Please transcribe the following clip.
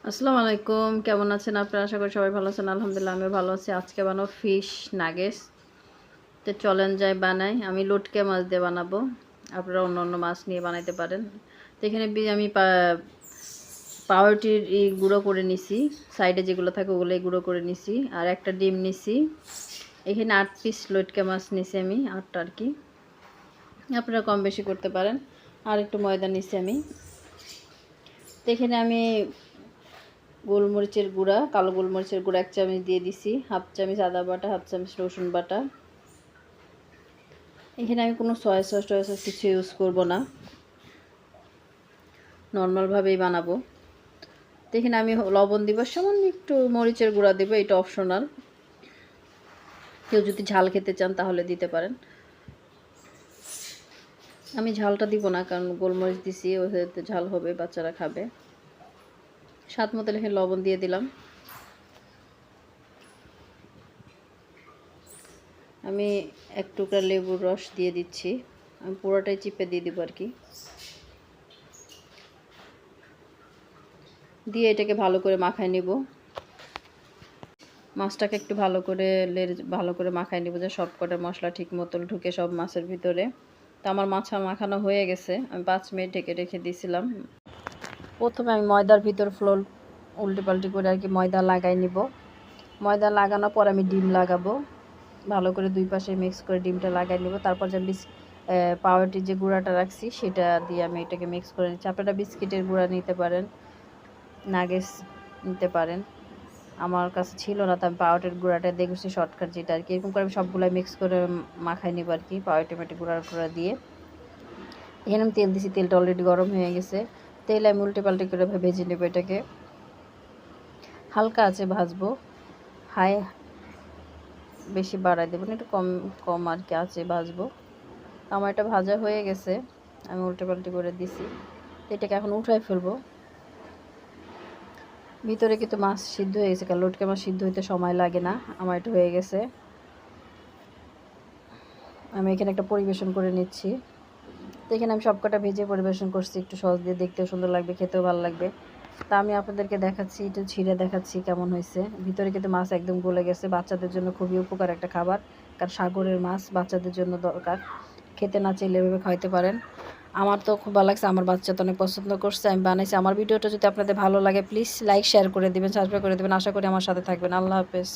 আসসালামু আলাইকুম, কেমন আছেন আপনারা? আশা করি সবাই ভালো আছেন। আলহামদুলিল্লাহ আমিও ভালো আছি। আজকে বানাবো ফিশ নাগেটস। তো চলেন যাই বানাই। আমি লটকে মাছ দিয়ে বানাবো, আপনারা অন্য অন্য মাছ নিয়ে বানাইতে পারেন। তো এখানে আমি পাউরুটির গুঁড়ো করে নিছি, সাইডে যেগুলো থাকে ওগুলোই গুঁড়ো করে নিছি, আর একটা ডিম নিছি। এখানে 8 পিস লটকে মাছ নিছি আমি, 8টা আর কি, আপনারা কম বেশি করতে পারেন। আর একটু ময়দা নিছি আমি। তো এখানে আমি গোলমরিচের গুঁড়া, কালো গোলমরিচের গুঁড়া 1 চামচ দিয়ে দিছি, হাফ চামচ আদা বাটা, হাফ চামচ রসুন বাটা। এখানে আমি কোনো সয়া সস টয়া সস কিছু ইউজ করব না, নর্মালভাবেই বানাবো। তো এখানে আমি লবণ দিব, সামান্য একটু মরিচের গুঁড়া দেব, এটা অপশনাল। কেউ যদি ঝাল খেতে চান তাহলে দিতে পারেন। আমি ঝালটা দিব না, কারণ গোলমরিচ দিছি, ওতে ঝাল হবে, বাচ্চারা খাবে। স্বাদ মতো এখানে লবণ দিয়ে দিলাম। আমি 1 টুকরা লেবুর রস দিয়ে দিচ্ছি, আমি পুরোটাই চিপে দিয়ে দিব আর কি। দিয়ে এটাকে ভালো করে মাখায় নিব। মাছটাকে একটু ভালো করে মাখায় নিব, যে সব কটা মশলা ঠিক মতো ঢুকে সব মাছের ভিতরে। তো আমার মাখানো হয়ে গেছে, আমি 5 মিনিট ঢেকে রেখে দিয়েছিলাম। প্রথমে আমি ময়দার ভিতর ফ্লোর উল্টে পাল্টি করে আর কি ময়দা লাগাই নিব। ময়দা লাগানোর পর আমি ডিম লাগাবো, ভালো করে 2 পাশে মিক্স করে ডিমটা লাগাই নিব। তারপর যে পাউরুটির যে গুঁড়াটা রাখছি সেটা দিয়ে আমি এটাকে মিক্স করে নিচ্ছি। আপনারা বিস্কিটের গুঁড়া নিতে পারেন, নাগেটস নিতে পারেন। আমার কাছে ছিল না, তো আমি পাউরুটির গুঁড়াটা দেখেছি শর্টকাট যেটা আর কি। এরকম করে আমি সবগুলো মিক্স করে মাখাই নিব আর কি, পাউরুটি গুঁড়া দিয়ে। এখানে আমি তেল দিছি, তেলটা অলরেডি গরম হয়ে গেছে। তেল আমি উল্টে পাল্টে করে ভেজে নেব এটাকে, হালকা আছে ভাজবো, হাই বেশি বাড়াই দেবো না, একটু কম কম আর কি আছে ভাজবো। আমার এটা ভাজা হয়ে গেছে, আমি উল্টে পাল্টে করে দিছি। এটাকে এখন উঠাই ফেলবো। ভিতরে কিন্তু মাছ সিদ্ধ হয়ে গেছে, কারণ লটকে মাছ সিদ্ধ হইতে সময় লাগে না। আমার এটা হয়ে গেছে, আমি এখানে একটা পরিবেশন করে নিচ্ছি। তো এখানে আমি সবকটা ভেজে পরিবেশন করছি, একটু সস দিয়ে দেখতেও সুন্দর লাগবে, খেতেও ভালো লাগবে। তা আমি আপনাদেরকে দেখাচ্ছি, একটু ছিঁড়ে দেখাচ্ছি কেমন হয়েছে। ভিতরে কিন্তু মাছ একদম গলে গেছে, বাচ্চাদের জন্য খুবই উপকার একটা খাবার, কারণ সাগরের মাছ বাচ্চাদের জন্য দরকার। খেতে না চাইলে এভাবে খাইতে পারেন। আমার তো খুব ভালো লাগছে, আমার বাচ্চা তো অনেক পছন্দ করছে, আমি বানাইছি। আমার ভিডিওটা যদি আপনাদের ভালো লাগে প্লিজ লাইক শেয়ার করে দেবেন, সাবস্ক্রাইব করে দেবেন। আশা করি আমার সাথে থাকবেন। আল্লাহ হাফেজ।